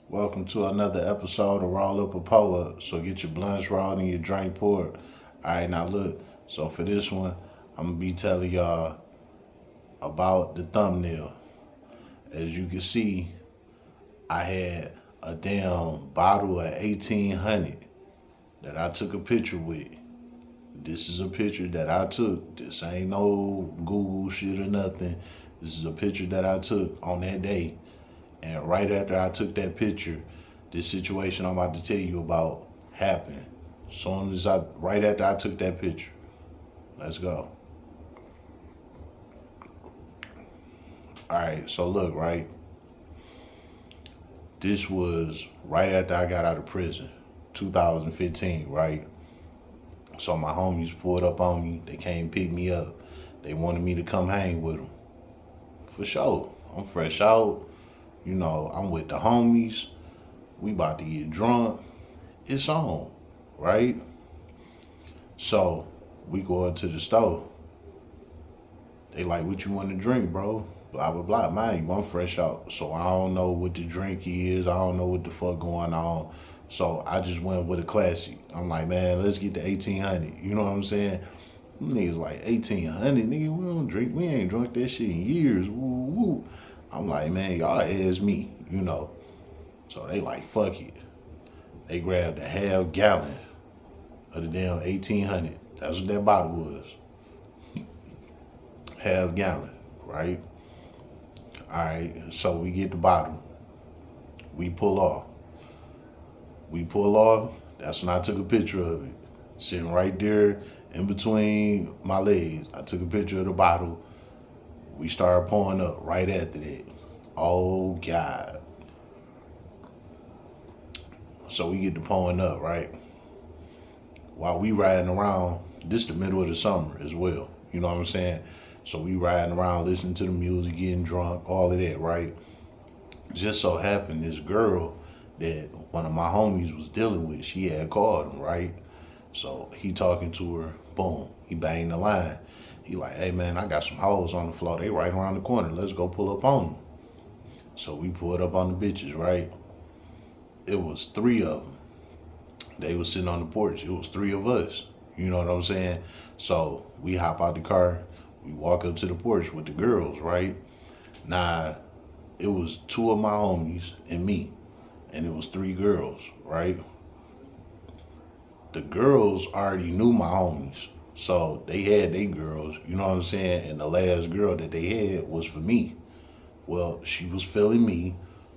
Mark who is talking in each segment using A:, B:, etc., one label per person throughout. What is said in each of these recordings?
A: Welcome to another episode of Roll Up a Pull Up. So get your blunts rolled and your drink poured. Alright, now look. So for this one, I'm gonna be telling y'all about the thumbnail. As you can see, I had a damn bottle of 1800 that I took a picture with. This is a picture that I took. This ain't no Google shit or nothing. This is a picture that I took on that day. And right after I took that picture, this situation I'm about to tell you about happened. Right after I took that picture. Let's go. All right, so look, right? This was right after I got out of prison, 2015, right? So my homies pulled up on me. They came pick me up. They wanted me to come hang with them. For sure. I'm fresh out. I'm with the homies. We about to get drunk. It's on, right? So we go up to the store. They like, what you want to drink, bro? Blah, blah, blah. Mind you, I'm fresh out. So I don't know what the drink is. I don't know what the fuck going on. So I just went with a classic. I'm like, man, let's get the 1800. You know what I'm saying? Them niggas like 1800, nigga, we don't drink. We ain't drunk that shit in years. Woo, woo. I'm like, man, y'all ask me. So they like, fuck it. They grabbed a half gallon of the damn 1800. That's what that bottle was. Half gallon, right? All right, so we get the bottle. We pull off. We pull off. That's when I took a picture of it. Sitting right there in between my legs. I took a picture of the bottle. We started pouring up right after that. Oh, God. So we get to pouring up, right? While we riding around, this the middle of the summer as well. You know what I'm saying? So we riding around, listening to the music, getting drunk, all of that, right? Just so happened this girl that one of my homies was dealing with, she had called him, right? So he talking to her, boom, he banged the line. He like, hey man, I got some hoes on the floor. They right around the corner. Let's go pull up on them. So we pulled up on the bitches, right? It was three of them. They was sitting on the porch. It was three of us. You know what I'm saying? So we hop out the car. We walk up to the porch with the girls, right? Now, it was two of my homies and me. And it was three girls, right? The girls already knew my homies. So they had their girls, you know what I'm saying? And the last girl that they had was for me. Well, she was feeling me,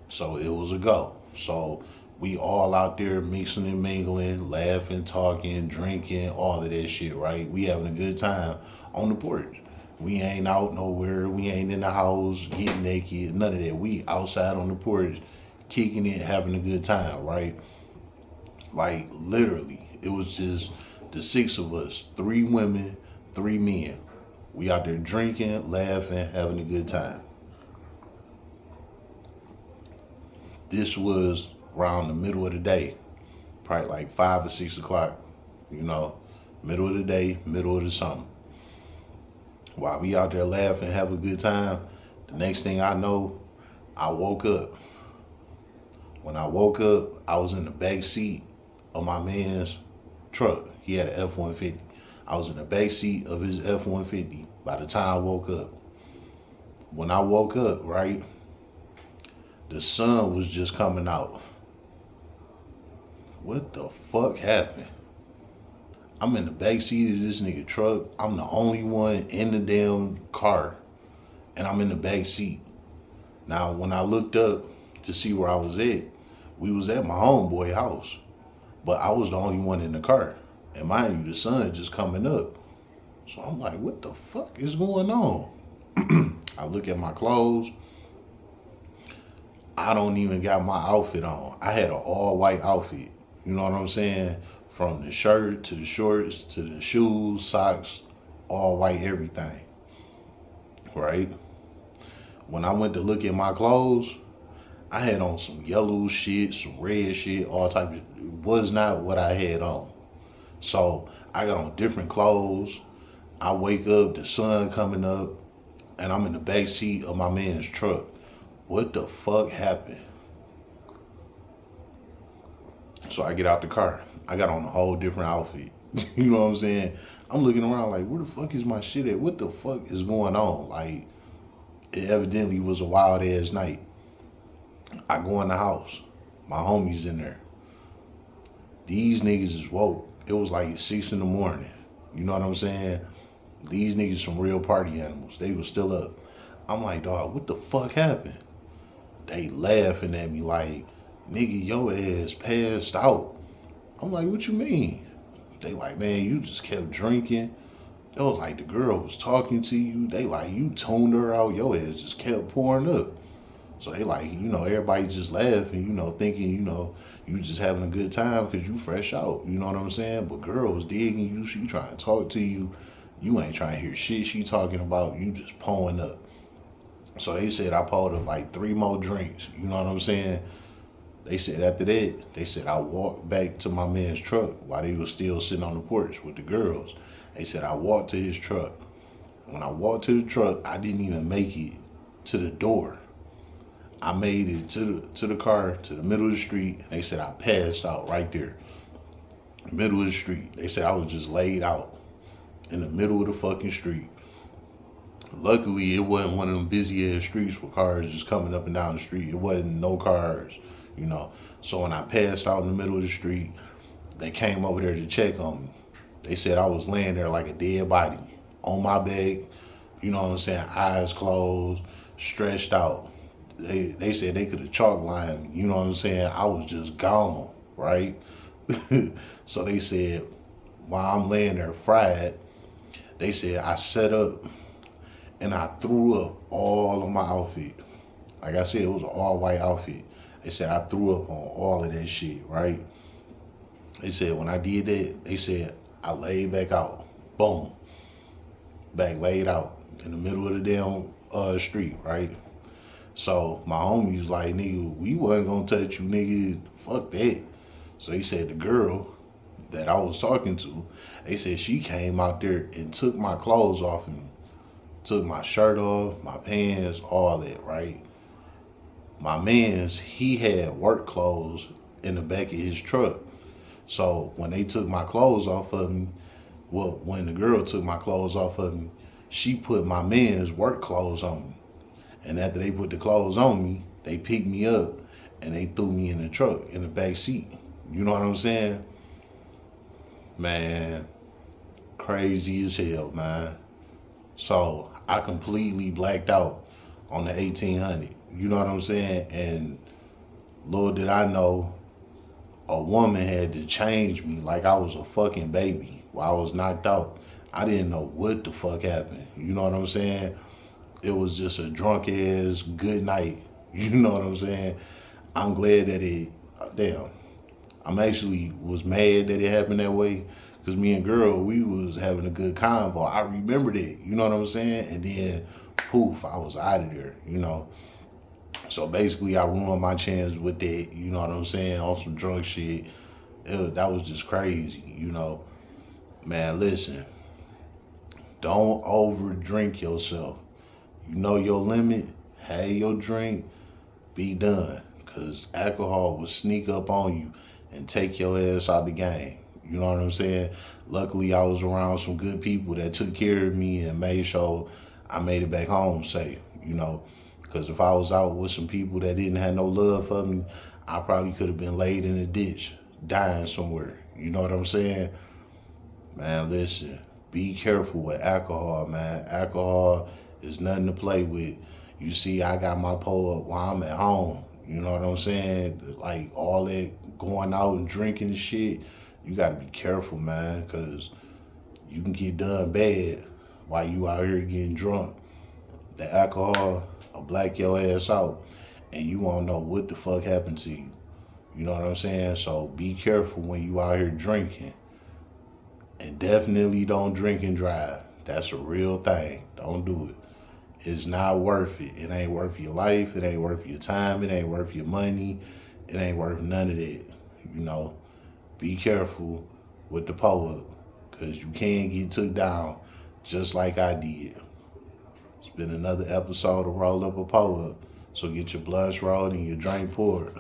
A: so it was a go. So we all out there mixing and mingling, laughing, talking, drinking, all of that shit, right? We having a good time on the porch. We ain't out nowhere. We ain't in the house getting naked, none of that. We outside on the porch, kicking it, having a good time, right? Like literally, it was just the six of us, three women, three men. We out there drinking, laughing, having a good time. This was around the middle of the day, probably like 5 or 6 o'clock, you know, middle of the day, middle of the summer. While we out there laughing, have a good time, the next thing I know, I woke up. When I woke up, I was in the back seat of my man's truck. He had an F-150. I was in the back seat of his F-150 by the time I woke up. When I woke up, right, the sun was just coming out. What the fuck happened? I'm in the back seat of this nigga truck. I'm the only one in the damn car. And I'm in the back seat. Now, when I looked up to see where I was at, we was at my homeboy house. But I was the only one in the car. And mind you, the sun just coming up. So I'm like, what the fuck is going on? I look at my clothes. I don't even got my outfit on. I had an all white outfit. You know what I'm saying? From the shirt to the shorts to the shoes, socks, all white, everything. Right? When I went to look at my clothes, I had on some yellow shit, some red shit, all types of, it was not what I had on. So I got on different clothes. I wake up, the sun coming up, and I'm in the back seat of my man's truck. What the fuck happened? So I get out the car. I got on a whole different outfit. You know what I'm saying? I'm looking around like, where the fuck is my shit at? What the fuck is going on? Like, it evidently was a wild ass night. I go in the house. My homies in there. These niggas is woke. It was like 6 in the morning. You know what I'm saying? These niggas some real party animals. They was still up. I'm like, dog, what the fuck happened? They laughing at me like, nigga, your ass passed out. I'm like, what you mean? They like, man, you just kept drinking. It was like the girl was talking to you. They like, you toned her out. Your ass just kept pouring up. So they like, everybody just laughing, thinking, you just having a good time because you fresh out. You know what I'm saying? But girl was digging you. She trying to talk to you. You ain't trying to hear shit she talking about. You just pouring up. So they said I poured up like 3 more drinks. You know what I'm saying? They said after that, they said I walked back to my man's truck while they was still sitting on the porch with the girls. They said I walked to his truck. When I walked to the truck, I didn't even make it to the door. I made it to the car, to the middle of the street, and they said I passed out right there. Middle of the street. They said I was just laid out in the middle of the fucking street. Luckily, it wasn't one of them busy ass streets with cars just coming up and down the street. It wasn't no cars. So when I passed out in the middle of the street, they came over there to check on me. They said I was laying there like a dead body on my back, you know what I'm saying, eyes closed, stretched out. They said they could have chalk lined me, you know what I'm saying? I was just gone, right? So they said while I'm laying there fried, they said I sat up and I threw up all of my outfit. Like I said, it was an all white outfit. They said I threw up on all of that shit, right? They said when I did that, they said I laid back out. Boom. Back laid out in the middle of the damn street, right? So my homie was like, nigga, we wasn't gonna touch you, nigga. Fuck that. So he said the girl that I was talking to, they said she came out there and took my clothes off of me. Took my shirt off, my pants, all that, right? My man's, he had work clothes in the back of his truck. So when they took my clothes off of me, well, when the girl took my clothes off of me, she put my man's work clothes on me. And after they put the clothes on me, they picked me up and they threw me in the truck, in the back seat. You know what I'm saying? Man, crazy as hell, man. So I completely blacked out on the 1800. You know what I'm saying? And little did I know, a woman had to change me like I was a fucking baby while I was knocked out. I didn't know what the fuck happened. You know what I'm saying? It was just a drunk ass good night. You know what I'm saying? I'm glad that I'm actually was mad that it happened that way. Cause me and girl, we was having a good convo. I remembered it, you know what I'm saying? And then, poof, I was out of there. So basically, I ruined my chance with that, you know what I'm saying, on some drunk shit. That was just crazy. Man, listen, don't over drink yourself. You know your limit, have your drink, be done. Cause alcohol will sneak up on you and take your ass out the game. You know what I'm saying? Luckily, I was around some good people that took care of me and made sure I made it back home safe. Because if I was out with some people that didn't have no love for me, I probably could have been laid in a ditch, dying somewhere. You know what I'm saying? Man, listen, be careful with alcohol, man. Alcohol is nothing to play with. You see, I got my pole up while I'm at home. You know what I'm saying? Like all that going out and drinking and shit, you gotta be careful, man, because you can get done bad while you out here getting drunk. The alcohol will black your ass out, and you won't know what the fuck happened to you. You know what I'm saying? So be careful when you out here drinking. And definitely don't drink and drive. That's a real thing. Don't do it. It's not worth it. It ain't worth your life. It ain't worth your time. It ain't worth your money. It ain't worth none of that. Be careful with the pull-up, because you can get took down just like I did. It's been another episode of Roll Up a Pull-Up. So get your blunts rolled and your drink poured.